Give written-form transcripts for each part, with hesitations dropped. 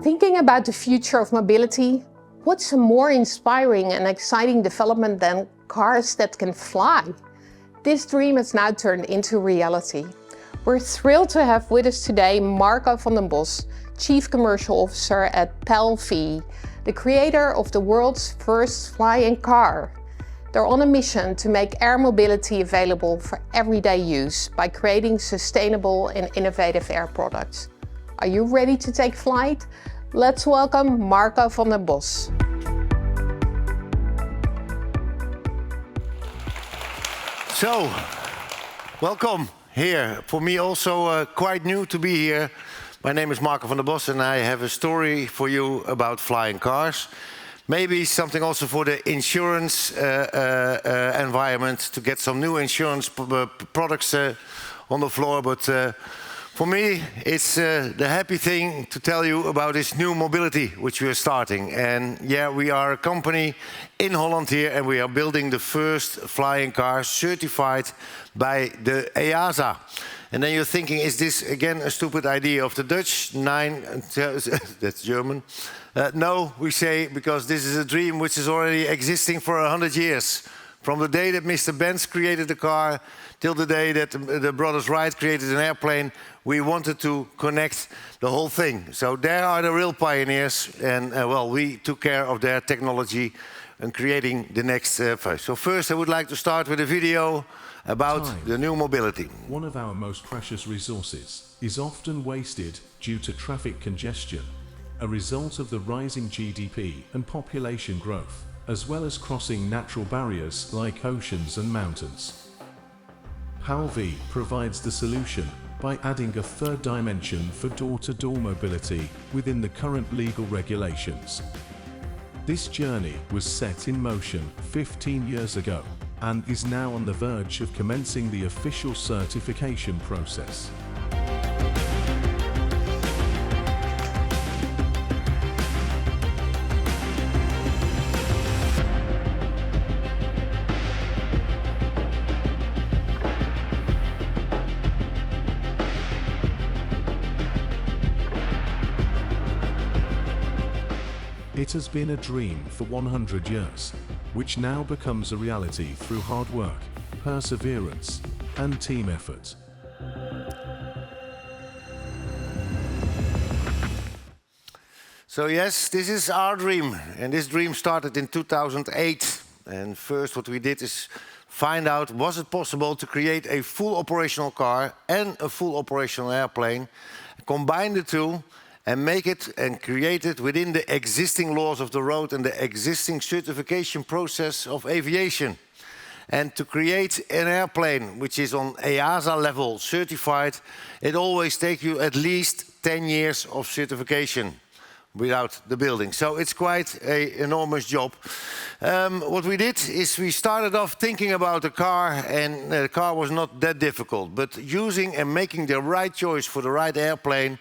Thinking about the future of mobility, what's a more inspiring and exciting development than cars that can fly? This dream has now turned into reality. We're thrilled to have with us today Marco van den Bos, Chief Commercial Officer at PAL-V, the creator of the world's first flying car. They're on a mission to make air mobility available for everyday use by creating sustainable and innovative air products. Are you ready to take flight? Let's welcome Marco van den Bos. So, welcome here. For me also quite new to be here. My name is Marco van den Bos and I have a story for you about flying cars. Maybe something also for the insurance environment, to get some new insurance products on the floor. But for me, it's the happy thing to tell you about this new mobility which we are starting. And yeah, we are a company in Holland here and we are building the first flying car certified by the EASA. And then you're thinking, is this again a stupid idea of the Dutch? That's German. No, we say, because this is a dream which is already existing for 100 years. From the day that Mr. Benz created the car till the day that the brothers Wright created an airplane, we wanted to connect the whole thing. So there are the real pioneers, and well, we took care of their technology and creating the next phase. So first I would like to start with a video about the new mobility. One of our most precious resources is often wasted due to traffic congestion, a result of the rising GDP and population growth, as well as crossing natural barriers like oceans and mountains. PAL-V provides the solution by adding a third dimension for door-to-door mobility within the current legal regulations. This journey was set in motion 15 years ago and is now on the verge of commencing the official certification process. It has been a dream for 100 years, which now becomes a reality through hard work, perseverance, and team effort. So yes, this is our dream, and this dream started in 2008. And first what we did is find out, was it possible to create a full operational car and a full operational airplane, combine the two, and make it and create it within the existing laws of the road and the existing certification process of aviation. And to create an airplane which is on EASA level certified, it always takes you at least 10 years of certification without the building. So it's quite an enormous job. What we did is we started off thinking about a car, and the car was not that difficult. But using and making the right choice for the right airplane,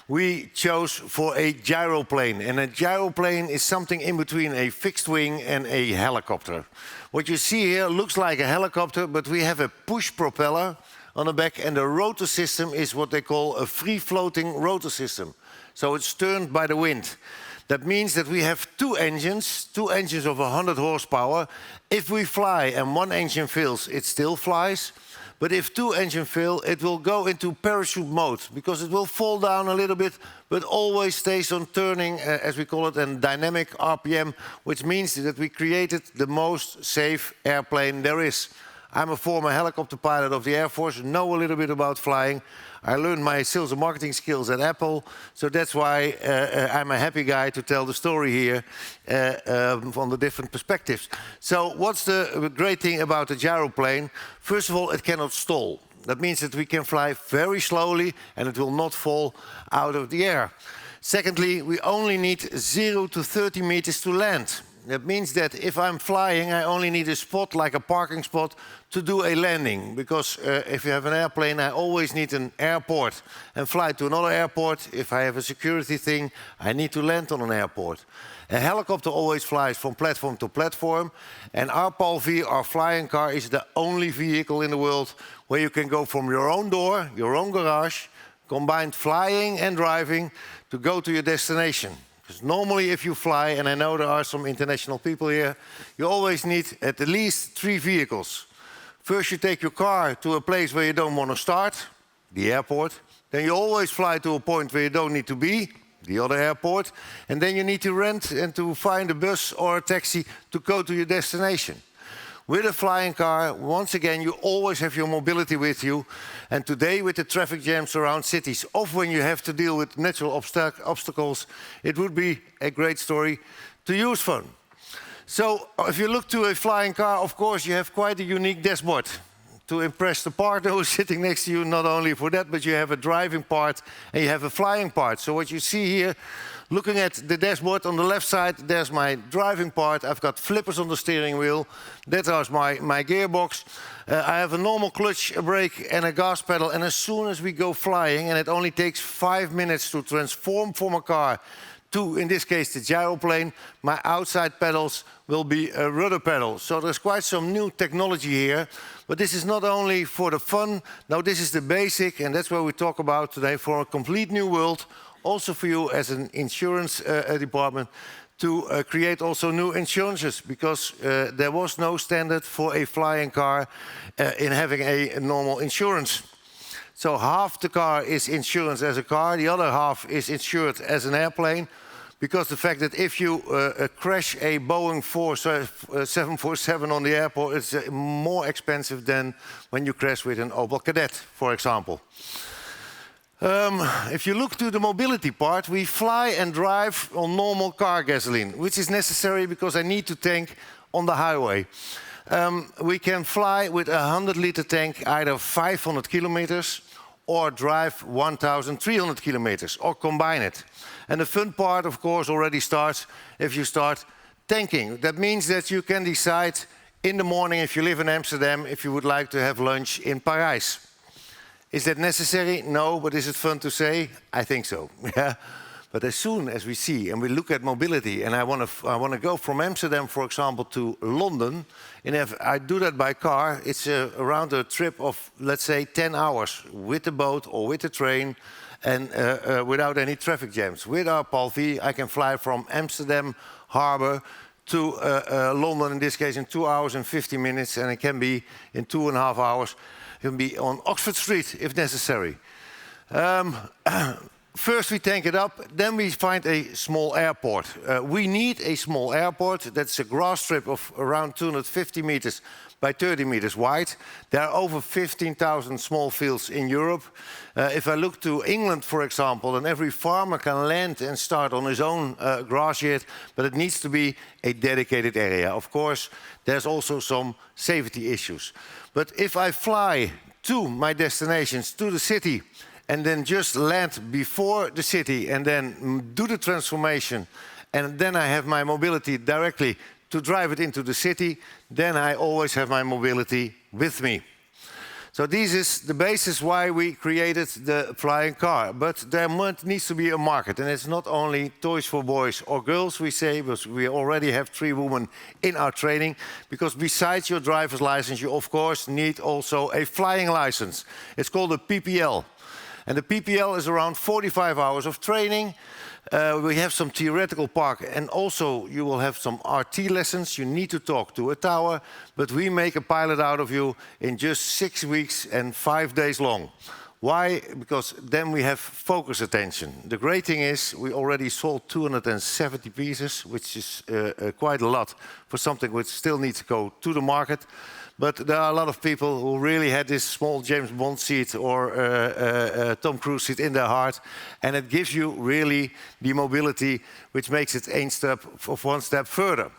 we chose for a gyroplane. And a gyroplane is something in between a fixed wing and a helicopter. What you see here looks like a helicopter, but we have a push propeller on the back, and the rotor system is what they call a free-floating rotor system. So it's turned by the wind. That means that we have two engines of 100 horsepower. If we fly and one engine fails, it still flies. But if two engines fail, it will go into parachute mode, because it will fall down a little bit, but always stays on turning, as we call it, a dynamic RPM, which means that we created the most safe airplane there is. I'm a former helicopter pilot of the Air Force, know a little bit about flying. I learned my sales and marketing skills at Apple, so that's why I'm a happy guy to tell the story here from the different perspectives. So what's the great thing about the gyroplane? First of all, it cannot stall. That means that we can fly very slowly and it will not fall out of the air. Secondly, we only need 0 to 30 meters to land. That means that if I'm flying, I only need a spot, like a parking spot, to do a landing. Because if you have an airplane, I always need an airport and fly to another airport. If I have a security thing, I need to land on an airport. A helicopter always flies from platform to platform. And our PAL-V, our flying car, is the only vehicle in the world where you can go from your own door, your own garage, combined flying and driving to go to your destination. Because normally if you fly, and I know there are some international people here, you always need at least 3 vehicles. First you take your car to a place where you don't want to start, the airport. Then you always fly to a point where you don't need to be, the other airport. And then you need to rent and to find a bus or a taxi to go to your destination. With a flying car, once again, you always have your mobility with you. And today, with the traffic jams around cities, or when you have to deal with natural obstacles, it would be a great story to use fun. So, if you look to a flying car, of course, you have quite a unique dashboard to impress the partner who's sitting next to you, not only for that, but you have a driving part and you have a flying part. So what you see here, looking at the dashboard on the left side, there's my driving part. I've got flippers on the steering wheel. That is my gearbox. I have a normal clutch, a brake and a gas pedal. And as soon as we go flying, and it only takes 5 minutes to transform from a car to, in this case, the gyroplane, my outside pedals will be a rudder pedal. So there's quite some new technology here. But this is not only for the fun. Now this is the basic, and that's what we talk about today, for a complete new world. Also for you as an insurance department to create also new insurances, because there was no standard for a flying car in having a normal insurance. So half the car is insurance as a car, the other half is insured as an airplane, because the fact that if you crash a Boeing 747 on the airport, it's more expensive than when you crash with an Opel Kadett, for example. If you look to the mobility part, we fly and drive on normal car gasoline, which is necessary because I need to tank on the highway. We can fly with a 100-liter tank, either 500 kilometers or drive 1,300 kilometers, or combine it. And the fun part, of course, already starts if you start tanking. That means that you can decide in the morning, if you live in Amsterdam, if you would like to have lunch in Paris. Is that necessary? No, but is it fun to say? I think so. Yeah. But as soon as we see and we look at mobility, and I want to go from Amsterdam, for example, to London, and if I do that by car, it's around a trip of, let's say, 10 hours with the boat or with the train, and without any traffic jams. With our PAL-V, I can fly from Amsterdam Harbour to London, in this case, in 2 hours and 50 minutes, and it can be in 2.5 hours. It can be on Oxford Street if necessary. First we tank it up, then we find a small airport. We need a small airport. That's a grass strip of around 250 meters by 30 meters wide. There are over 15,000 small fields in Europe. If I look to England, for example, then every farmer can land and start on his own grass yard, but it needs to be a dedicated area. Of course, there's also some safety issues. But if I fly to my destinations, to the city, and then just land before the city and then do the transformation, and then I have my mobility directly to drive it into the city, then I always have my mobility with me. So this is the basis why we created the flying car. But there needs to be a market, and it's not only toys for boys or girls, we say, but we already have 3 women in our training, because besides your driver's license, you of course need also a flying license. It's called a PPL. And the PPL is around 45 hours of training. We have some theoretical part, and also you will have some RT lessons. You need to talk to a tower, but we make a pilot out of you in just 6 weeks and 5 days long. Why? Because then we have focus attention. The great thing is we already sold 270 pieces, which is quite a lot for something which still needs to go to the market. But there are a lot of people who really had this small James Bond seat or Tom Cruise seat in their heart. And it gives you really the mobility, which makes it one step further.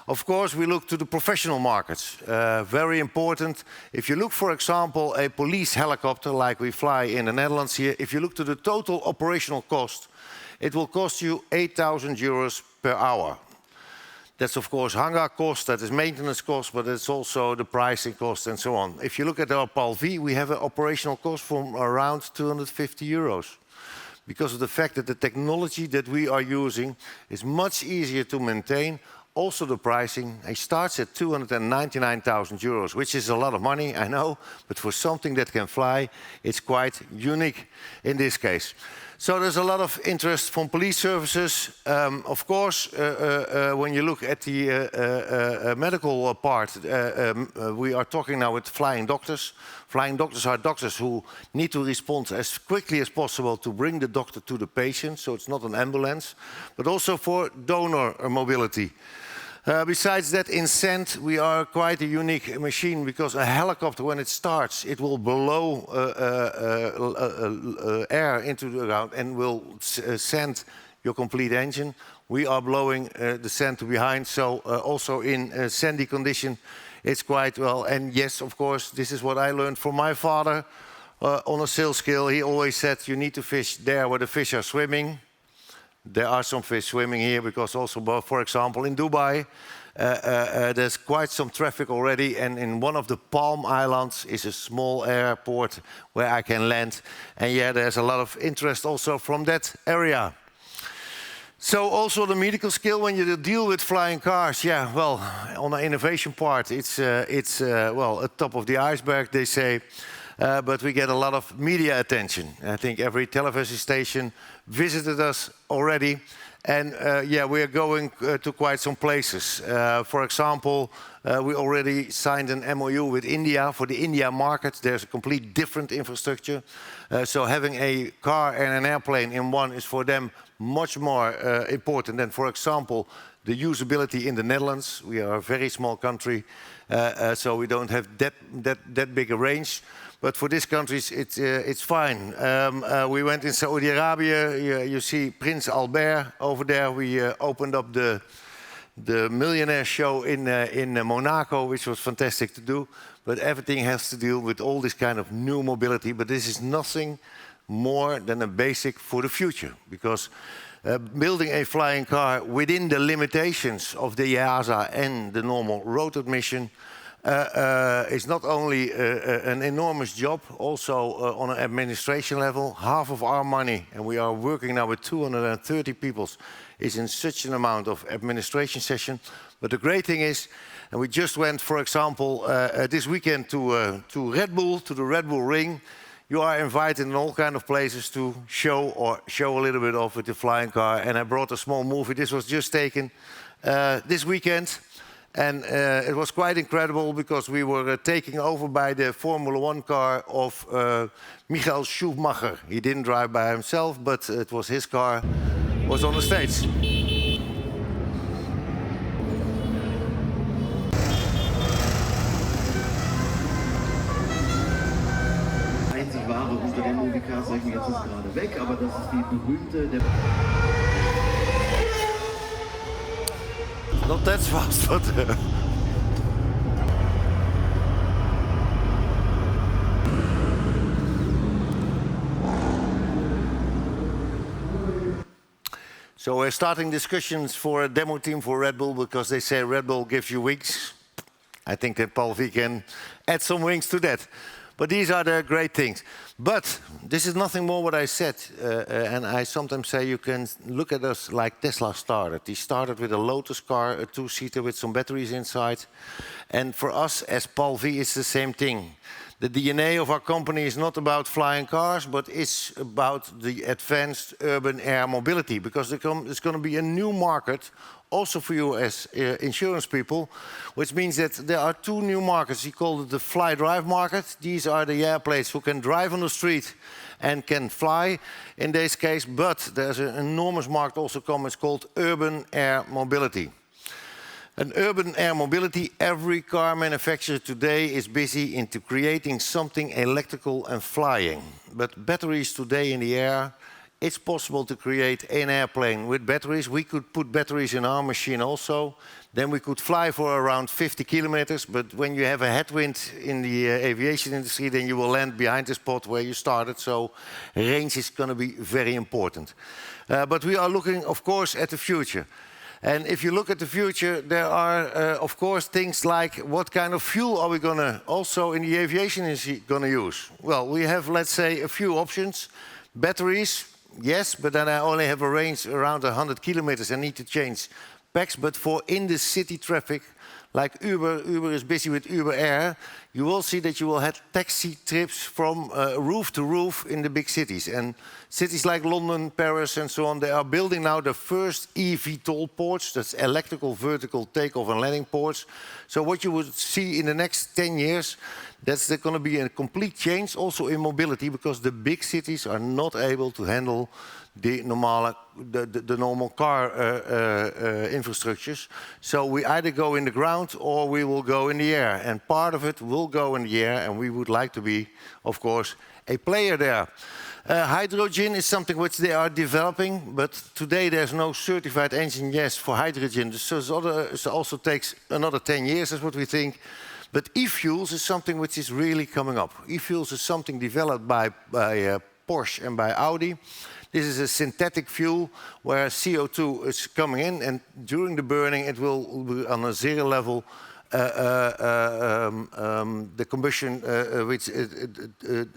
Of course, we look to the professional markets. Very important. If you look, for example, a police helicopter, like we fly in the Netherlands here, if you look to the total operational cost, it will cost you 8,000 euros per hour. That's of course hangar cost, that is maintenance cost, but it's also the pricing cost and so on. If you look at our PAL-V, we have an operational cost from around 250 euros. Because of the fact that the technology that we are using is much easier to maintain. Also the pricing, it starts at 299,000 euros, which is a lot of money, I know, but for something that can fly, it's quite unique in this case. So there's a lot of interest from police services. Of course, when you look at the medical part, we are talking now with flying doctors. Flying doctors are doctors who need to respond as quickly as possible to bring the doctor to the patient, so it's not an ambulance, but also for donor mobility. Besides that, in scent, we are quite a unique machine because a helicopter, when it starts, it will blow air into the ground and will send your complete engine. We are blowing the scent behind, so also in sandy condition, it's quite well. And yes, of course, this is what I learned from my father on a sales skill. He always said, you need to fish there where the fish are swimming. There are some fish swimming here because also, for example, in Dubai, there's quite some traffic already. And in one of the Palm Islands is a small airport where I can land. And yeah, there's a lot of interest also from that area. So also the medical skill when you deal with flying cars, yeah, well, on the innovation part, it's well, at top of the iceberg, they say. But we get a lot of media attention. I think every television station visited us already. And yeah, we are going to quite some places. For example, we already signed an MOU with India for the India market. There's a complete different infrastructure. So having a car and an airplane in one is for them much more important than, for example, the usability in the Netherlands. We are a very small country, so we don't have that big a range. But for these countries, it's fine. We went in Saudi Arabia. You see Prince Albert over there. We opened up the millionaire show in Monaco, which was fantastic to do. But everything has to deal with all this kind of new mobility. But this is nothing more than a basic for the future. Because building a flying car within the limitations of the EASA and the normal road admission is not only an enormous job, also on an administration level. Half of our money, and we are working now with 230 people, is in such an amount of administration session. But the great thing is, and we just went, for example, this weekend to Red Bull, to the Red Bull Ring. You are invited in all kind of places to show a little bit of with the flying car. And I brought a small movie. This was just taken this weekend. And it was quite incredible because we were taking over by the Formula 1 car of Michael Schumacher. He didn't drive by himself, but it was his car, was on the stage. Einzig wahre unter den Movie-Cars, jetzt ist gerade weg, aber das ist die berühmte... Not that fast, but... So we're starting discussions for a demo team for Red Bull because they say Red Bull gives you wings. I think that Paul V can add some wings to that. But these are the great things. But this is nothing more what I said. And I sometimes say you can look at us like Tesla started. He started with a Lotus car, a two-seater with some batteries inside. And for us as Paul V, it's the same thing. The DNA of our company is not about flying cars, but it's about the advanced urban air mobility. Because there's going to be a new market also for you as insurance people, which means that there are two new markets. We call it the fly-drive market. These are the airplanes who can drive on the street and can fly in this case. But there's an enormous market also coming. It's called urban air mobility. An urban air mobility, every car manufacturer today is busy into creating something electrical and flying. But batteries today in the air, it's possible to create an airplane with batteries. We could put batteries in our machine also. Then we could fly for around 50 kilometers. But when you have a headwind in the aviation industry, then you will land behind the spot where you started. So range is going to be very important. But we are looking, of course, at the future. And if you look at the future, there are, of course, things like what kind of fuel are we going to also in the aviation industry going to use? Well, we have, let's say, a few options. Batteries, yes, but then I only have a range around 100 kilometers and need to change packs, but for in the city traffic, like Uber is busy with Uber Air, you will see that you will have taxi trips from roof to roof in the big cities. And cities like London, Paris and so on, they are building now the first eVTOL ports, that's electrical vertical takeoff and landing ports. So what you would see in the next 10 years, that's going to be a complete change also in mobility, because the big cities are not able to handle the normal car infrastructures. So we either go in the ground or we will go in the air. And part of it will go in the air, and we would like to be, of course, a player there. Hydrogen is something which they are developing, but today there's no certified engine yet for hydrogen. So it also takes another 10 years, is what we think. But e-fuels is something which is really coming up. E-fuels is something developed by Bosch and by Audi. This is a synthetic fuel where CO2 is coming in, and during the burning it will be on a zero level the combustion, which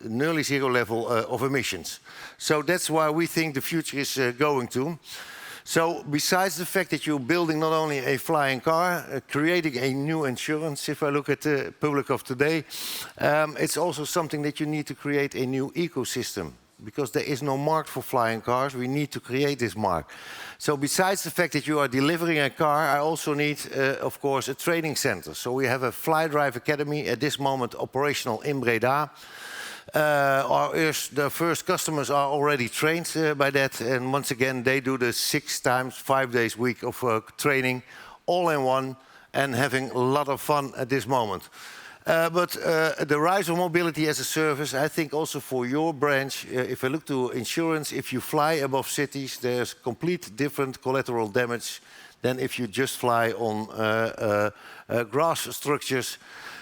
nearly zero level of emissions. So that's why we think the future is going to. So besides the fact that you're building not only a flying car, creating a new insurance, if I look at the public of today, it's also something that you need to create a new ecosystem. Because there is no market for flying cars, we need to create this market. So besides the fact that you are delivering a car, I also need, of course, a training center. So we have a Fly Drive Academy at this moment operational in Breda. The first customers are already trained by that, and once again they do the 6 times 5 days week of training, all in one, and having a lot of fun at this moment. But the rise of mobility as a service, I think also for your branch, if I look to insurance, if you fly above cities, there's complete different collateral damage than if you just fly on grass structures.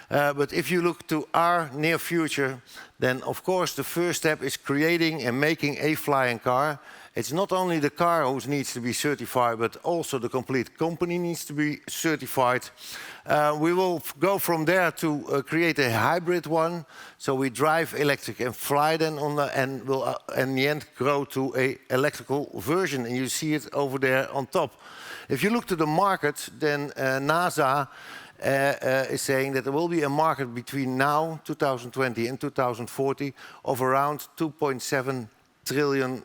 But if you look to our near future, then of course the first step is creating and making a flying car. It's not only the car who needs to be certified, but also the complete company needs to be certified. We will go from there to create a hybrid one. So we drive electric and fly then on and will in the end grow to a electrical version. And you see it over there on top. If you look to the market, then NASA is saying that there will be a market between now, 2020 and 2040, of around $2.7 trillion,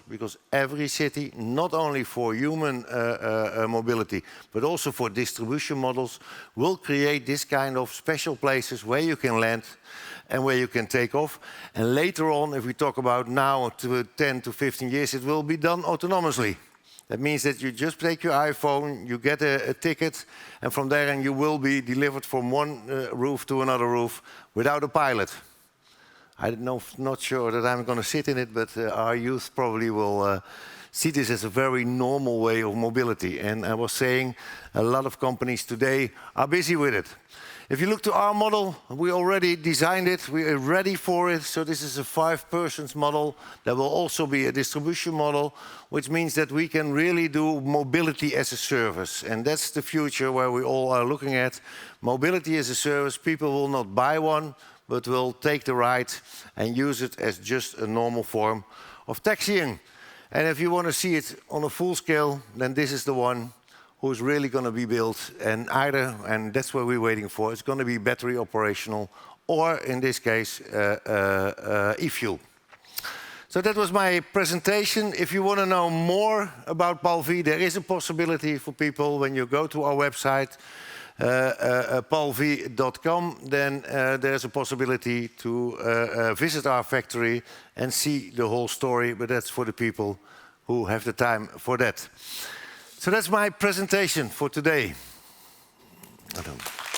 because every city, not only for human mobility, but also for distribution models, will create this kind of special places where you can land and where you can take off. And later on, if we talk about now to 10 to 15 years, it will be done autonomously. That means that you just take your iPhone, you get a ticket, and from there on you will be delivered from one roof to another roof without a pilot. I'm not sure that I'm going to sit in it, but our youth probably will see this as a very normal way of mobility. And I was saying a lot of companies today are busy with it. If you look to our model, we already designed it, we are ready for it. So this is a 5-person model. There will also be a distribution model, which means that we can really do mobility as a service. And that's the future where we all are looking at. Mobility as a service, people will not buy one, but will take the ride and use it as just a normal form of taxiing. And if you want to see it on a full scale, then this is the one who's really going to be built. And that's what we're waiting for, it's going to be battery operational, or in this case, e-fuel. So that was my presentation. If you want to know more about PAL-V, there is a possibility for people when you go to our website, palv.com, then there's a possibility to visit our factory and see the whole story, but that's for the people who have the time for that. So that's my presentation for today. I don't.